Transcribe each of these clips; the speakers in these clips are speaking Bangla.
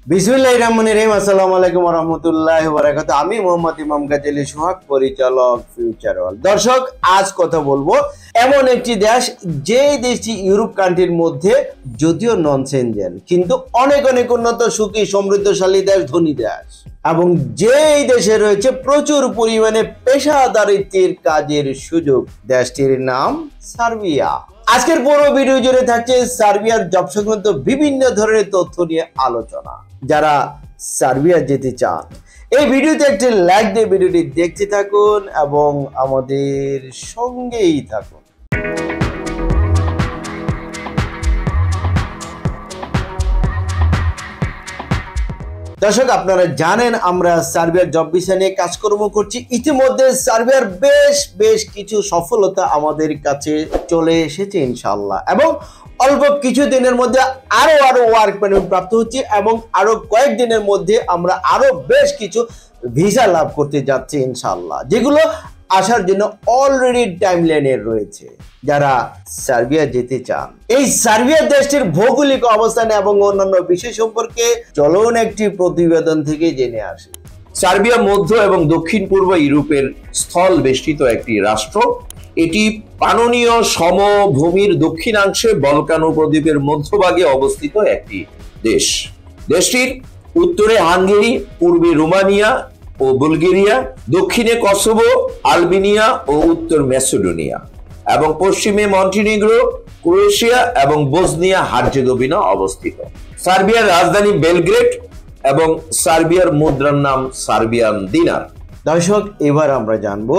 বিসমিল্লাহিররহমানিররহিম। আসসালামু আলাইকুম ওয়া রাহমাতুল্লাহি ওয়া বারাকাতুহু। আমি মোহাম্মদ ইমাম গাজী আলী সোহাগ, পরিচালক ফিউচার ওয়ার্ল্ড। দর্শক, আজ কথা বলবো এমন একটি দেশ, যে দেশটি ইউরোপ কান্ট্রির মধ্যে যদিও নন সেনজেন, কিন্তু অনেক অনেক উন্নত, সুখী, সমৃদ্ধশালী দেশ, ধনী দেশ, এবং যেই দেশে রয়েছে প্রচুর পরিমাণে পেশাদারিত্বের কাজের সুযোগ। দেশটির নাম সার্বিয়া। আজকের পুরো ভিডিও জুড়ে থাকছে সার্বিয়ার জব সংক্রান্ত বিভিন্ন ধরনের তথ্য নিয়ে আলোচনা। যারা সার্বিয়া যেতে চান, এই ভিডিওতে একটি লাইক দিয়ে ভিডিওটি দেখতে থাকুন এবং আমাদের সঙ্গেই থাকুন। দর্শক, আপনারা জানেন আমরা সার্বিয়ার জব ভিসা নিয়ে কাজকর্ম করছি। ইতিমধ্যে সার্বিয়ার বেশ কিছু সফলতা আমাদের কাছে চলে এসেছে ইনশাআল্লাহ, এবং অল্প কিছু দিনের মধ্যে আরো ওয়ার্ক পারমিট প্রাপ্ত হচ্ছে, এবং আরো কয়েকদিনের মধ্যে আমরা আরো বেশ কিছু ভিসা লাভ করতে যাচ্ছি ইনশাআল্লাহ, যেগুলো আসার জন্য অলরেডি টাইমলাইনে রয়েছে। যারা সার্বিয়া যেতে চান, এই সার্বিয়া দেশটির ভৌগোলিক অবস্থান এবং অন্যান্য বিষয় সম্পর্কে চলুন একটি প্রতিবেদন থেকে জেনে আসি। সার্বিয়া মধ্য এবং দক্ষিণ পূর্ব ইউরোপের স্থল বেষ্টিত একটি রাষ্ট্র। এটি পাননীয় সমভূমির দক্ষিণাংশে বলকান উপদ্বীপের মধ্যভাগে অবস্থিত একটি দেশ। দেশটির উত্তরে হাঙ্গেরি, পূর্বে রোমানিয়া ও বুলগেরিয়া, দক্ষিণে কসোভো, আলবেনিয়া ও উত্তর ম্যাসেডোনিয়া, এবং পশ্চিমে মন্টিনিগ্রো, ক্রোয়েশিয়া এবং বসনিয়া হার্জেগোভিনা অবস্থিত। সার্বিয়ার রাজধানী বেলগ্রেড এবং সার্বিয়ার মুদ্রার নাম সার্বিয়ান দিনার। দর্শক, এবার আমরা জানবো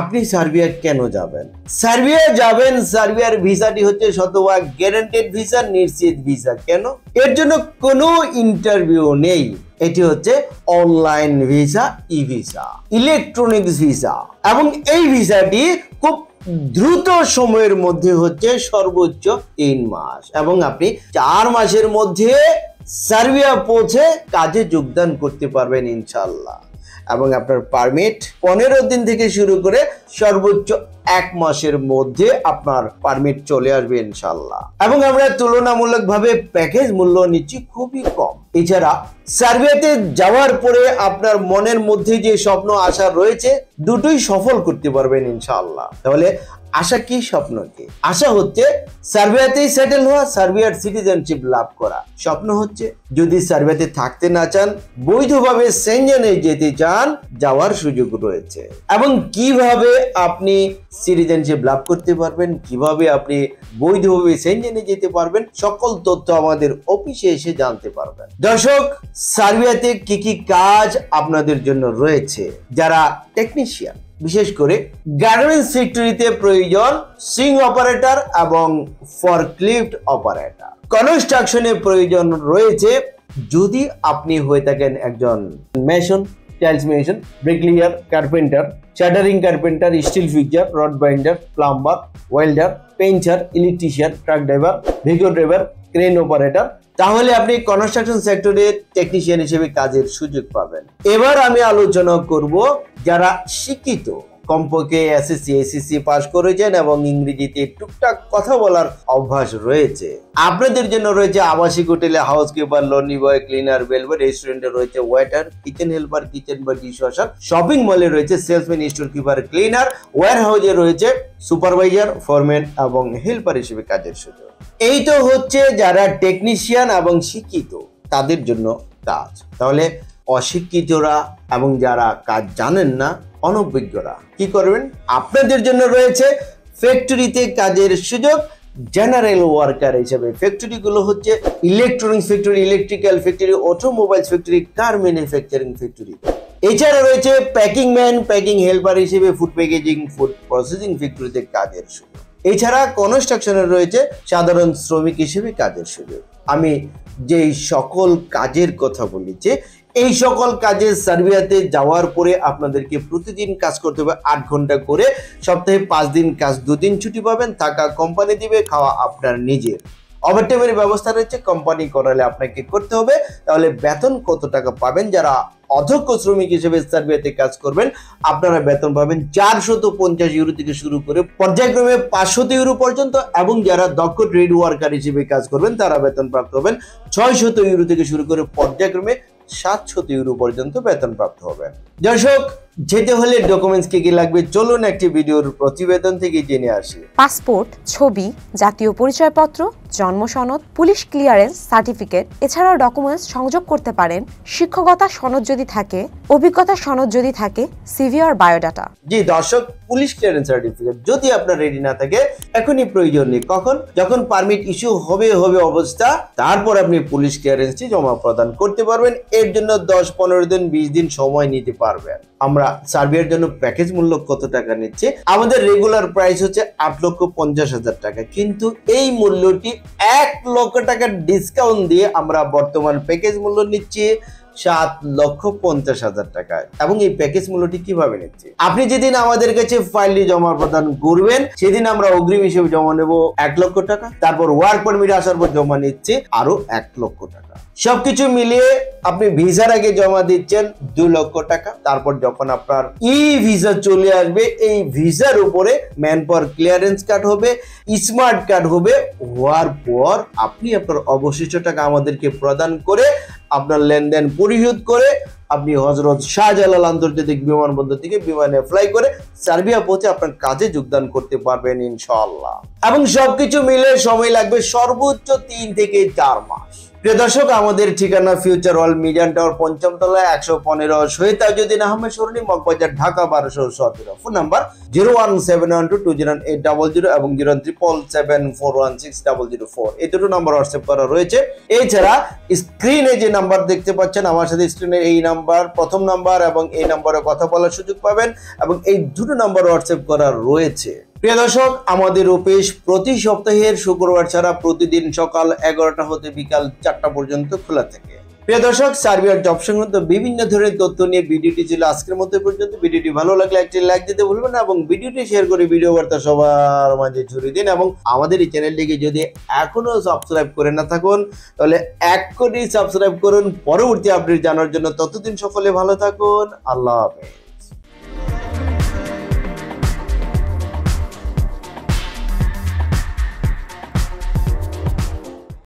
আপনি সার্বিয়া কেন যাবেন। সার্বিয়া যাবেন, সার্বিয়ার ভিসাটি হচ্ছে শতভাগ গ্যারান্টেড ভিসা, নিশ্চিত ভিসা। কেন? এর জন্য কোনো ইন্টারভিউ নেই। এটি হচ্ছে অনলাইন ভিসা, ই ভিসা, ইলেকট্রনিক্স ভিসা, এবং এই ভিসাটি খুব দ্রুত সময়ের মধ্যে হচ্ছে সর্বোচ্চ 3 মাস, এবং আপনি 4 মাসের মধ্যে সার্বিয়া পৌঁছে কাজে যোগদান করতে পারবেন ইনশাআল্লাহ। এবং আপনার পারমিট 15 দিন থেকে শুরু করে সর্বোচ্চ 1 মাসের মধ্যে আপনার পারমিট চলে আসবে ইনশাআল্লাহ। এবং আমরা তুলনামূলকভাবে প্যাকেজ মূল্য নিচ্ছি খুবই কম। এছাড়া সার্বিয়াতে যাওয়ার পরে আপনার মনের মধ্যে যে স্বপ্ন আশা রয়েছে, দুটোই সফল করতে পারবেন ইনশাআল্লাহ। তাহলে আশা কি, স্বপ্ন কি? আশা হচ্ছে সার্বিয়াতেই সেটেল হওয়া, সার্বিয়ার সিটিজেনশিপ লাভ করা। স্বপ্ন হচ্ছে যদি সার্বিয়াতে থাকতে না চান, বৈধভাবে সেনজেনে যেতে চান, যাওয়ার সুযোগ রয়েছে। এবং কিভাবে আপনি সিটিজেনশিপ লাভ করতে পারবেন, কিভাবে আপনি বৈধভাবে সেনজেনে যেতে পারবেন, সকল তথ্য আমাদের অফিসে এসে জানতে পারবেন। দর্শক, সার্বিয়াতে কি কি কাজ আপনাদের জন্য রয়েছে? যারা টেকনিশিয়ান, বিশেষ করে গার্মেন্টস ফ্যাক্টরিতে প্রয়োজন সুইং অপারেটর এবং ফরক্লিফট অপারেটর। কনস্ট্রাকশনে প্রয়োজন রয়েছে যদি আপনি হয়ে থাকেন একজন mason, tiles mason, bricklayer, carpenter, shuttering carpenter, steel fixer, rod binder, plumber, welder, painter, electrician, truck driver, Vigo driver, crane operator, তাহলে আপনি কনস্ট্রাকশন সেক্টরে টেকনিশিয়ান হিসেবে কাজের সুযোগ পাবেন। এবার আমি আলোচনা করব যারা শিক্ষিত, কমপক্ষে এসএসসি, এসএসসি পাস করেছেন এবং ইংরেজিতে টুকটাক কথা বলার অভ্যাস রয়েছে। আপনাদের জন্য রয়েছে আবাসিক হোটেলে housekeeper, laundry boy, cleaner, bellboy, রেস্টুরেন্টে রয়েছে ওয়েটার, কিচেন হেল্পার, কিচেন বা ডিশওয়াশার, শপিং মলে রয়েছে সেলসম্যান, স্টোর কিপার, ক্লিনার, ওয়্যার হাউসে রয়েছে সুপারভাইজার, ফোরম্যান এবং হেল্পার হিসেবে কাজের সুযোগ। এই তো হচ্ছে যারা টেকনিশিয়ান এবং শিক্ষিত তাদের জন্য কাজ। তাহলে অশিক্ষিতরা এবং যারা কাজ জানেন না, অনভিজ্ঞরা কি করবেন? আপনাদের জন্য রয়েছে ফ্যাক্টরিতে কাজের সুযোগ জেনারেল ওয়ার্কার হিসেবে। ফ্যাক্টরিগুলো হচ্ছে electronics factory, electrical factory, automobiles factory, কার ম্যানুফ্যাকচারিং ফ্যাক্টরি। এছাড়া রয়েছে প্যাকিং ম্যান, প্যাকিং হেল্পার হিসেবে ফুড প্যাকেজিং, ফুড প্রসেসিং ফ্যাক্টরিতে কাজের সুযোগ। এছাড়া কনস্ট্রাকশনের রয়েছে সাধারণ শ্রমিক হিসেবে কাজের সুযোগ। আমি যেই সকল কাজের কথা বলেছি, এই সকল কাজে সার্বিয়াতে যাওয়ার পরে আপনাদেরকে প্রতিদিন কাজ করতে হবে 8 ঘন্টা করে। সপ্তাহে 5 দিন কাজ, 2 দিন ছুটি পাবেন। থাকা কোম্পানি দিবে, খাওয়া আপনার নিজের। ওভারটাইমের ব্যবস্থা রয়েছে, কোম্পানি করালে আপনাকে করতে হবে। তাহলে বেতন কত টাকা পাবেন? যারা অদক্ষ শ্রমিক হিসেবে সার্বিয়াতে কাজ করবেন আপনারা বেতন পাবেন 450 ইউরো থেকে শুরু করে পর্যায়ক্রমে 500 ইউরো পর্যন্ত, এবং যারা দক্ষ ট্রেড ওয়ার্কার হিসেবে কাজ করবেন তারা বেতন প্রাপ্ত হবেন 600 ইউরো থেকে শুরু করে পর্যায়ক্রমে 700 ইউরো পর্যন্ত বেতন প্রাপ্ত হবেন। দর্শক, যেতে হলে ডকুমেন্টস কি লাগবে চলুন একটি ভিডিওর প্রতিবেদন থেকে জেনে আসি। পাসপোর্ট, ছবি, জাতীয় পরিচয়পত্র, জন্ম সনদ, পুলিশ ক্লিয়ারেন্স সার্টিফিকেট, এছাড়াও ডকুমেন্টস সংযোগ করতে পারেন শিক্ষকতা সনদ যদি থাকে, অভিজ্ঞতা সনদ যদি থাকে, সিভি আর বায়োডাটা। জি দর্শক, পুলিশ ক্লিয়ারেন্স সার্টিফিকেট যদি আপনার রেডি না থাকে এখনই প্রয়োজন নেই। কখন? যখন পারমিট ইস্যু হবে অবস্থা, তারপর আপনি পুলিশ ক্লিয়ারেন্সটি জমা প্রদান করতে পারবেন। এর জন্য 10-15 দিন 20 দিন সময় নিতে পারবেন। আমরা সার্বিয়ার জন্য প্যাকেজ মূল্য কত টাকা নিচ্ছে? আমাদের রেগুলার প্রাইস হচ্ছে 8,50,000 টাকা, কিন্তু এই মূল্যটি 1 লক্ষ টাকা ডিসকাউন্ট দিয়ে আমরা বর্তমান প্যাকেজ মূল্য নিচ্ছি 7,50,000 টাকায়। এবং এই প্যাকেজ মূল্যটি কিভাবে নিচ্ছি? আপনি যেদিন আমাদের কাছে ফাইলটি জমা প্রদান করবেন সেদিন আমরা অগ্রিম হিসেবে জমা নেব 1 লক্ষ টাকা, তারপর ওয়ার্ক পারমিট আসার পর জমা নিচ্ছি আরো 1 লক্ষ টাকা। সবকিছু মিলিয়ে আপনি ভিসার আগে জমা দিচ্ছেন 2 লক্ষ টাকা। তারপর যখন আপনার ই ভিসা চলে আসবে, এই ভিসার উপরে ম্যান পাওয়ার ক্লিয়ারেন্স কার্ড হবে, স্মার্ট কার্ড হবে, হওয়ার পর আপনি আপনার অবশিষ্ট টাকা আমাদেরকে প্রদান করে আপনার লেনদেন পরিশোধ করে আপনি হযরত শাহজালাল আন্তর্জাতিক বিমানবন্দর থেকে বিমানে ফ্লাই করে সার্বিয়া পৌঁছে আপনার কাজে যোগদান করতে পারবেন ইনশাআল্লাহ। এবং সবকিছু মিলে সময় লাগবে সর্বোচ্চ 3 থেকে 4 মাস। প্রিয় দর্শক, আমাদের ঠিকানা ফিউচার ওয়ার্ল্ড মিজান টাওয়ার 5ম তলায় 115 শহীদ তাজউদ্দিন আহমেদ সরণি, মগবাজার, ঢাকা 1217। ফোন নাম্বার 01712200800 এবং 03774160004। এই দুটো নাম্বার হোয়াটসঅ্যাপ করা রয়েছে। এছাড়া স্ক্রিনে যে নাম্বার দেখতে পাচ্ছেন আমার সাথে, স্ক্রিনে এই নাম্বার প্রথম নাম্বার এবং এই নাম্বারে কথা বলার সুযোগ পাবেন, এবং এই দুটো নাম্বার হোয়াটসঅ্যাপ করা রয়েছে। প্রিয় দর্শক, আমাদের অফিস প্রতি সপ্তাহের শুক্রবার ছাড়া প্রতিদিন সকাল 11টা হতে বিকাল 4টা পর্যন্ত খোলা থাকে। প্রিয় দর্শক, সার্বিয়ার জব সংক্রান্ত বিভিন্ন ধরনের তথ্য নিয়ে ভিডিওটি ছিল আজকের মতো পর্যন্ত। ভিডিওটি ভালো লাগলে একটি লাইক দিতে ভুলবেন না এবং ভিডিওটি শেয়ার করে ভিডিও বার্তা সবার মাঝে ছড়িয়ে দিন। এবং আমাদের এই চ্যানেলটিকে যদি এখনো সাবস্ক্রাইব করে না থাকুন তাহলে এক্ষুনি সাবস্ক্রাইব করুন পরবর্তী আপডেট জানার জন্য। ততদিন সকলে ভালো থাকুন। আল্লাহ হাফেজ।